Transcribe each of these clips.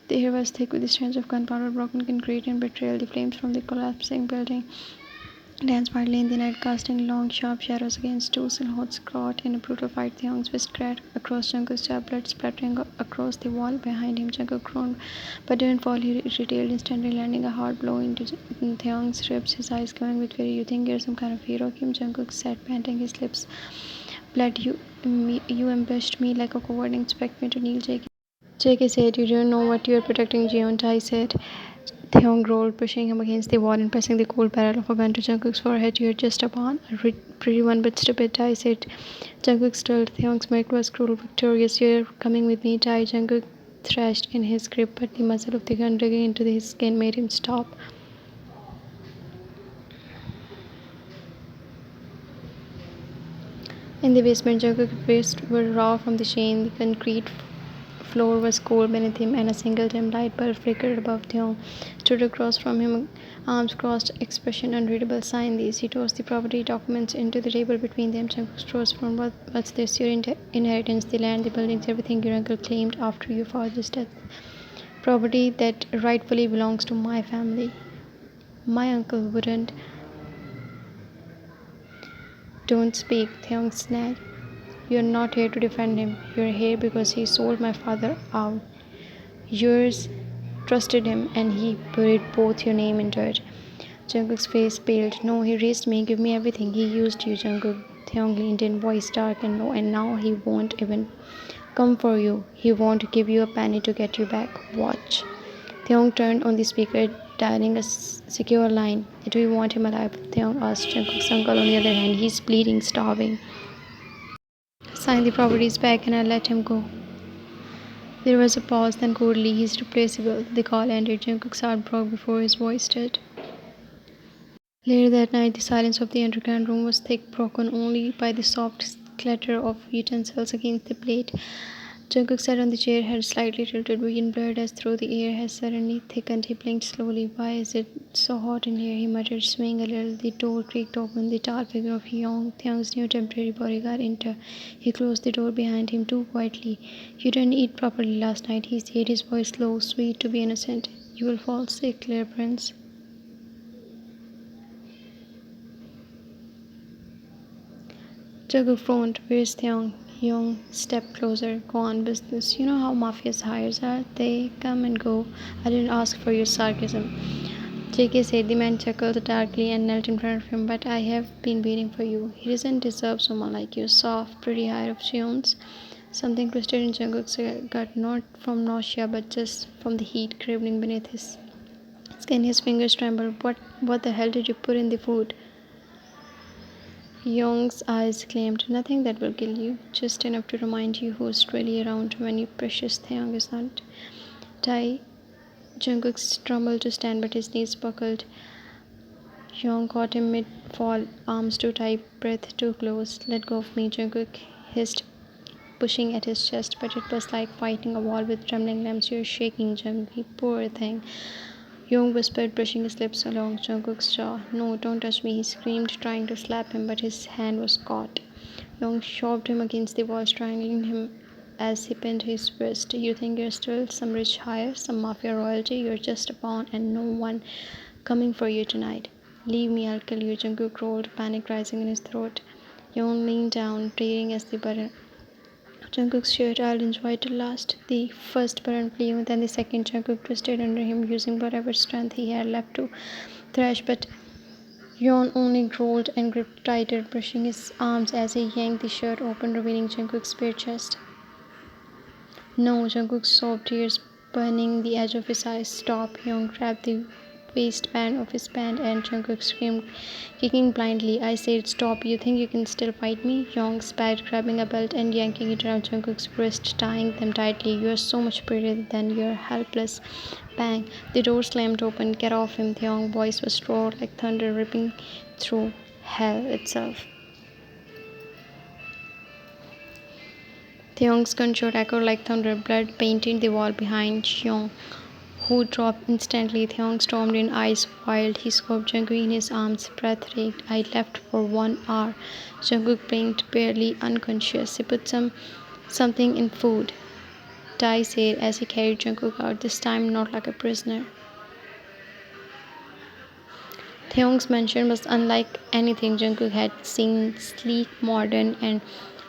The air was thick with the stench of gunpowder, broken concrete, and betrayal. The flames from the collapsing building danced wildly in the night, casting long, sharp shadows against two silhouettes caught in a brutal fight. Theong's fist cracked across Jungkook's jaw, blood splattering across the wall behind him. Jungkook groaned, but didn't fall. He retailed instantly, landing a hard blow into Theong's ribs, his eyes glowing with fury. "You think you're some kind of hero?" Kim Jungkook said, panting, his lips blood. You ambushed me like a coward and expect me to kneel, JK. JK said, "You don't know what you're protecting, Jeon." Tai said. Theon rolled, pushing him against the wall and pressing the cold barrel of a gun to Jungkook's forehead. "You're just a pawn, a pretty one, but stupid," Tai said. Jungkook stilled. Theon's smirk was cruel, victorious. "You're coming with me, Tai." Jungkook thrashed in his grip, but the muzzle of the gun digging into his skin made him stop. In the basement, Jungkook's wrists were raw from the chain. The concrete floor was cold beneath him, and a single dim light bulb flickered above. Theon stood across from him, arms crossed, expression unreadable. "Sign these." He tossed the property documents into the table between them. Jungkook rose from, "What's this?" "Your inheritance, the land, the buildings, everything your uncle claimed after your father's death. Property that rightfully belongs to my family." "My uncle wouldn't." "Don't speak," Theon snapped. "You're not here to defend him. You're here because he sold my father out. Yours trusted him, and he buried both your name in dirt." Jungkook's face paled. "No, he raised me. Give me everything. He used you, Jungkook." Theon leaned in, voice dark and low. "And now he won't even come for you. He won't give you a penny to get you back. Watch." Theon turned on the speaker, dialing a secure line. "Do you want him alive?" Theon asked. Jungkook's uncle, on the other hand, "He's bleeding, starving. Sign the properties back and I'll let him go." There was a pause, then coldly, "He's replaceable." The call ended. Jungkook's heart broke before his voice did. Later that night, the silence of the underground room was thick, broken only by the soft clatter of utensils against the plate. Jungkook sat on the chair, head slightly tilted, vision blurred as though the air had suddenly thickened. He blinked slowly. "Why is it so hot in here?" he muttered, swaying a little. The door creaked open. The tall figure of Theong's new temporary bodyguard entered. He closed the door behind him too quietly. "You didn't eat properly last night," he said, his voice low, sweet to be innocent. "You will fall sick, Claire Prince." Jungkook frowned. "Where's Theong?" Young stepped closer. "Go on, business. You know how mafia's hires are. They come and go." "I didn't ask for your sarcasm," JK said. The man chuckled darkly and knelt in front of him. "But I have been waiting for you. He doesn't deserve someone like you. Soft, pretty hire of Cheon's." Something twisted in Jungkook's gut, not from nausea, but just from the heat craving beneath his skin. His fingers trembled. What the hell did you put in the food?" Young's eyes gleamed. "Nothing that will kill you. Just enough to remind you who's really around when your precious Theong is not." Tai Jungkook stumbled to stand, but his knees buckled. Young caught him mid-fall, arms too tight, breath too close. "Let go of me," Jungkook hissed, pushing at his chest, but it was like fighting a wall with trembling limbs. "You're shaking, Jungkook. Poor thing." Young whispered, brushing his lips along Jungkook's jaw. "No, don't touch me," he screamed, trying to slap him, but his hand was caught. Young shoved him against the wall, strangling him as he pinned his wrist. "You think you're still some rich hire, some mafia royalty? You're just a pawn, and no one coming for you tonight." "Leave me, I'll kill you," Jungkook rolled, panic rising in his throat. Young leaned down, tearing as the button. Jungkook's shirt. "I'll enjoy till last." The first button flew, then the second. Jungkook twisted under him, using whatever strength he had left to thrash, but Yeon only growled and gripped tighter, brushing his arms as he yanked the shirt open, revealing Jungkook's bare chest. "No!" Jungkook sobbed, tears burning the edge of his eyes. "Stop!" Yeon grabbed the waistband of his pant, and Jungkook screamed, kicking blindly. "I said stop. You think you can still fight me?" Young spat, grabbing a belt and yanking it around Jungkook's wrist, tying them tightly. "You're so much prettier than you're helpless." Bang! The door slammed open. "Get off him!" Young's voice was raw like thunder, ripping through hell itself. Young's gunshot echoed like thunder. Blood painted the wall behind Young, who dropped instantly. Theong stormed in, eyes wild. He scooped Jungkook in his arms, breath raked. "I left for 1 hour." Jungkook blinked, barely unconscious. "He put something in food." Tai said as he carried Jungkook out, this time not like a prisoner. Theong's mansion was unlike anything Jungkook had seen, sleek, modern, and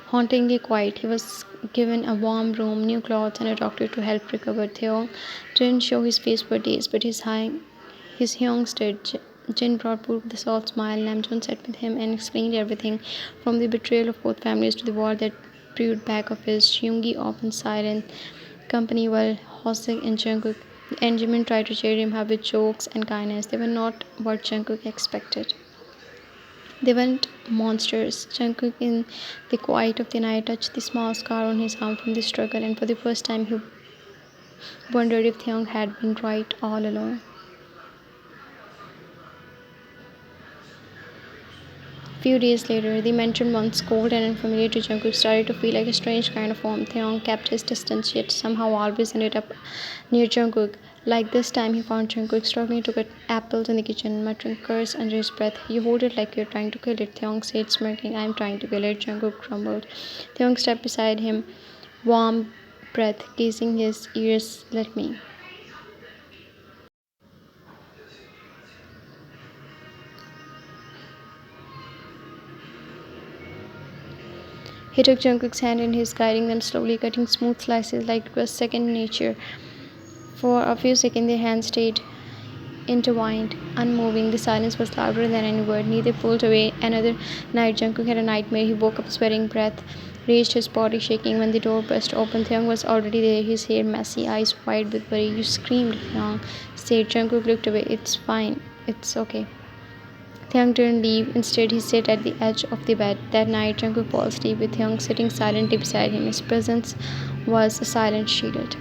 hauntingly quiet. He was given a warm room, new clothes, and a doctor to help recover. Theong didn't show his face for days, but his Hyung did. Jin brought food with a soft smile. Namjoon sat with him and explained everything, from the betrayal of both families to the war that brewed back of his. Yoongi often silent company while Hosik and Jungkook and Jimin tried to cheer him up with jokes and kindness. They were not what Jungkook expected. They weren't monsters. Jungkook, in the quiet of the night, touched the small scar on his arm from the struggle, and for the first time he wondered if Theong had been right all along. Few days later, the mentioned once cold and unfamiliar to Jungkook started to feel like a strange kind of warmth. Theong kept his distance, yet somehow always ended up near Jungkook. Like this time, he found Jungkook struggling to cut apples in the kitchen, muttering curse under his breath. You hold it like you're trying to kill it, Theong said, smirking. I'm trying to kill it, Jungkook grumbled. Theong stepped beside him, warm breath, gazing his ears. Let me. He took Jungkook's hand in his, guiding them slowly, cutting smooth slices like it was second nature. For a few seconds their hands stayed intertwined, unmoving. The silence was louder than any word. Neither pulled away. Another night, Jungkook had a nightmare. He woke up sweating, breath raised, his body shaking. When the door burst open, Theong was already there, his hair messy, eyes wide with worry. You screamed, Theong said. Jungkook looked away. It's fine. It's okay. Theong didn't leave. Instead, he sat at the edge of the bed. That night, Jungkook fell asleep with Theong sitting silently beside him. His presence was a silent shield.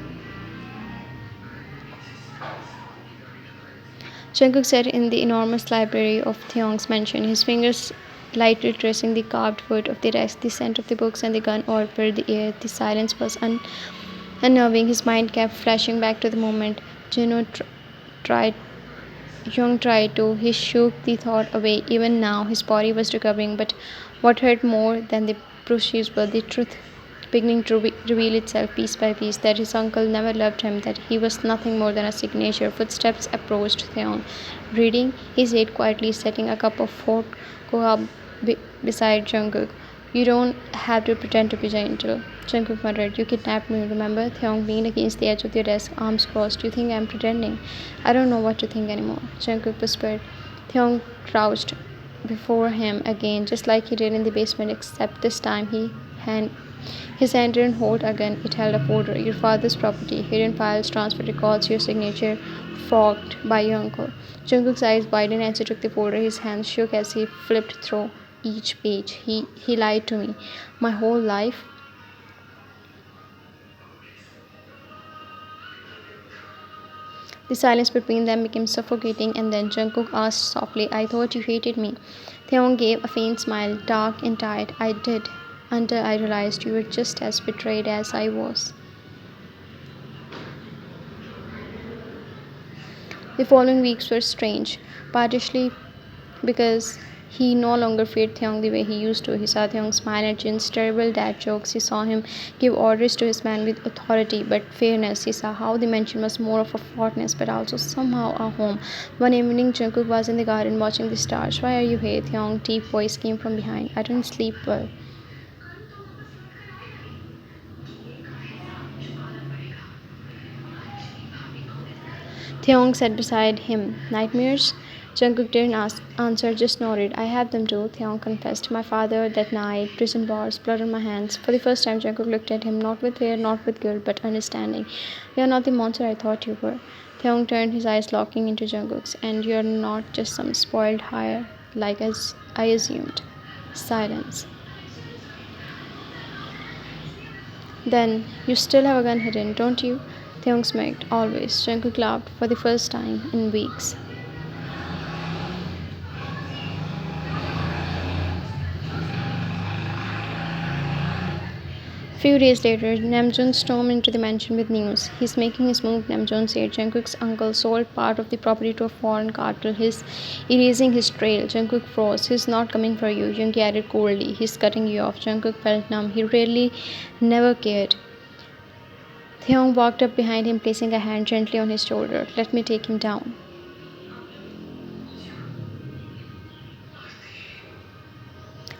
Jungkook sat in the enormous library of Theong's mansion, his fingers lightly tracing the carved wood of the desk. The scent of the books and the gun overfilled the air. The silence was unnerving. His mind kept flashing back to the moment Juno tried Young tried to. He shook the thought away. Even now, his body was recovering, but what hurt more than the bruises was the truth beginning to reveal itself piece by piece, that his uncle never loved him, that he was nothing more than a signature. Footsteps approached Theon. Reading, he said quietly, setting a cup of hot cocoa beside Jungkook. You don't have to pretend to be gentle. Jungkook muttered. You kidnapped me, remember? Theon leaned against the edge of the desk, arms crossed. You think I'm pretending? I don't know what to think anymore, Jungkook whispered. Theon crouched before him again, just like he did in the basement, except this time his hand didn't hold a gun, it held a folder. Your father's property, hidden files, transfer records, your signature, forged by your uncle. Jungkook's eyes widened as he took the folder. His hands shook as he flipped through each page. He lied to me. My whole life. The silence between them became suffocating, and then Jungkook asked softly, I thought you hated me. Theon gave a faint smile, dark and tired. I did, until I realized you were just as betrayed as I was. The following weeks were strange, partially because he no longer feared Theong the way he used to. He saw Theong smile at Jin's terrible dad jokes. He saw him give orders to his men with authority but fairness. He saw how the mansion was more of a fortress but also somehow a home. One evening, Jungkook was in the garden watching the stars. Why are you here? Theong's deep voice came from behind. I didn't sleep well. Theong sat beside him. Nightmares? Jungkook didn't answer, just nodded. I have them too, Theong confessed. My father, that night, prison bars, blood on my hands. For the first time, Jungkook looked at him, not with fear, not with guilt, but understanding. You're not the monster I thought you were. Theong turned, his eyes locking into Jungkook's. And you're not just some spoiled hire, like as I assumed. Silence. Then, you still have a gun hidden, don't you? Theong smirked. Always. Jungkook laughed for the first time in weeks. Few days later, Namjoon stormed into the mansion with news. He's making his move, Namjoon said. Jungkook's uncle sold part of the property to a foreign cartel. He's erasing his trail. Jungkook froze. He's not coming for you, Yoongi added coldly. He's cutting you off. Jungkook felt numb. He really never cared. Theong walked up behind him, placing a hand gently on his shoulder. Let me take him down.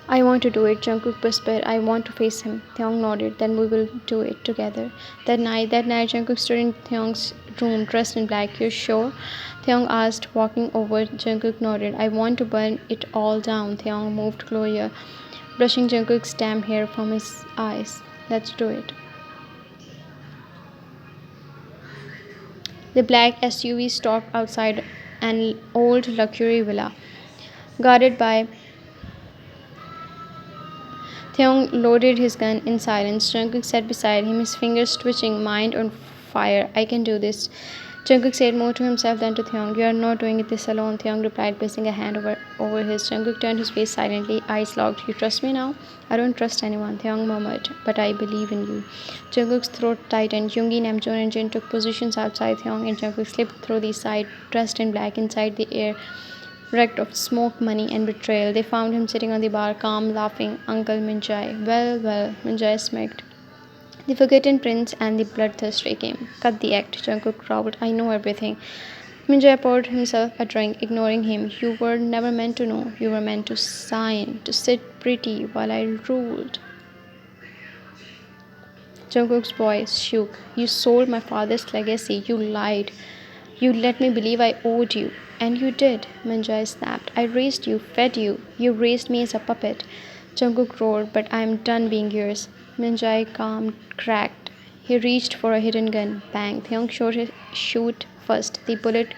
I want to do it, Jungkook whispered. I want to face him. Theong nodded. Then we will do it together. That night, Jungkook stood in Theong's room, dressed in black. You're sure? Theong asked, walking over. Jungkook nodded. I want to burn it all down. Theong moved closer, brushing Jungkook's damp hair from his eyes. Let's do it. The black SUV stopped outside an old luxury villa, guarded by Theong loaded his gun in silence. Jungkook sat beside him, his fingers twitching, mind on fire. I can do this. Jungkook said more to himself than to Theong. You are not doing this alone, Theong replied, placing a hand over his. Jungkook turned his face silently, eyes locked. You trust me now? I don't trust anyone, Theong murmured, but I believe in you. Jungkook's throat tightened. Yoongi, Namjoon, and Jin took positions outside Theong, and Jungkook slipped through the side, dressed in black. Inside, the air reeked of smoke, money, and betrayal. They found him sitting on the bar, calm, laughing. Uncle Minjai. Well, Minjai smirked. The forgotten prince and the bloodthirsty came. Cut the act, Jungkook growled. I know everything. Minjai poured himself a drink, ignoring him. You were never meant to know. You were meant to sign, to sit pretty while I ruled. Jungkook's voice shook. You sold my father's legacy. You lied. You let me believe I owed you. And you did, Minjai snapped. I raised you, fed you. You raised me as a puppet. Jungkook roared, but I am done being yours. Minjai calmed, cracked. He reached for a hidden gun. Bang. Theong shoot first. The bullet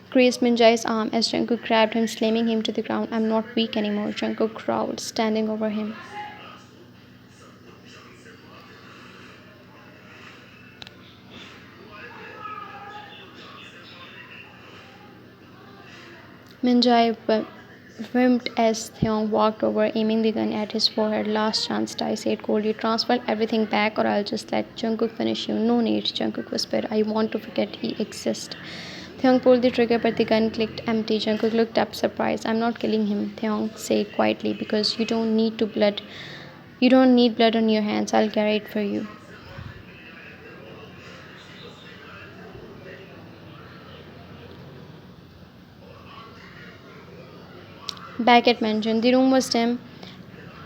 grazed Minjai's arm as Jungkook grabbed him, slamming him to the ground. I'm not weak anymore, Jungkook growled, standing over him. Minjai whimpered as Theong walked over, aiming the gun at his forehead. Last chance, Tai said coldly. Transfer everything back or I'll just let Jungkook finish you. No need, Jungkook whispered. I want to forget he exists. Theong pulled the trigger, but the gun clicked empty. Jungkook looked up, surprised. I'm not killing him, Theong said quietly, because you don't need blood. You don't need blood on your hands. I'll carry it for you. Back at mansion, the room was dim,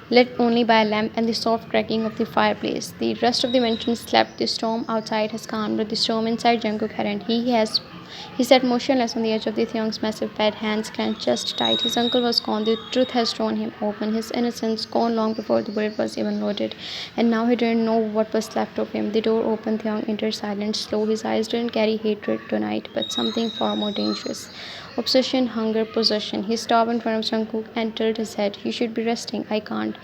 lit only by a lamp and the soft cracking of the fireplace. The rest of the mansion slept. The storm outside has calmed, but the storm inside Jungkook hadn't. He sat motionless on the edge of the Theong's massive bed, hands clenched, chest tight. His uncle was gone. The truth has torn him open. His innocence gone long before the bullet was even loaded. And now he didn't know what was left of him. The door opened. Theong entered silent, slow. His eyes didn't carry hatred tonight, but something far more dangerous. Obsession, hunger, possession. He stopped in front of Jungkook and tilted his head. You should be resting. I can't.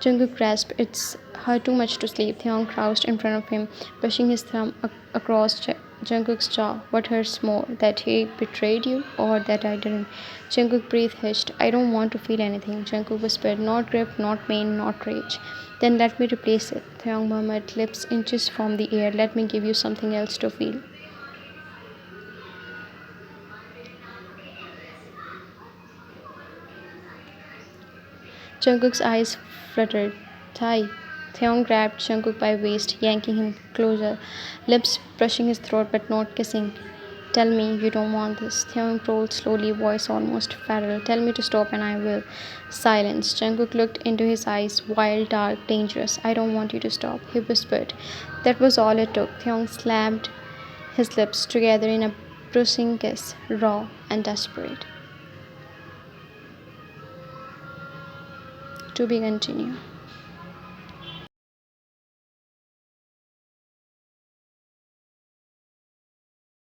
Jungkook grasped. It's hurt too much to sleep. Theong crouched in front of him, brushing his thumb across Jungkook's jaw. What hurts more, that he betrayed you or that I didn't? Jungkook breathed hitched. I don't want to feel anything, Jungkook whispered. Not grief, not pain, not rage. Then let me replace it, Theong murmured, lips inches from the air. Let me give you something else to feel. Jungkook's eyes fluttered. Thai. Theong grabbed Jungkook by waist, yanking him closer, lips brushing his throat but not kissing. Tell me you don't want this. Theong rolled slowly, voice almost feral. Tell me to stop and I will. Silence. Jungkook looked into his eyes, wild, dark, dangerous. I don't want you to stop, he whispered. That was all it took. Theong slammed his lips together in a bruising kiss, raw and desperate. To be continued.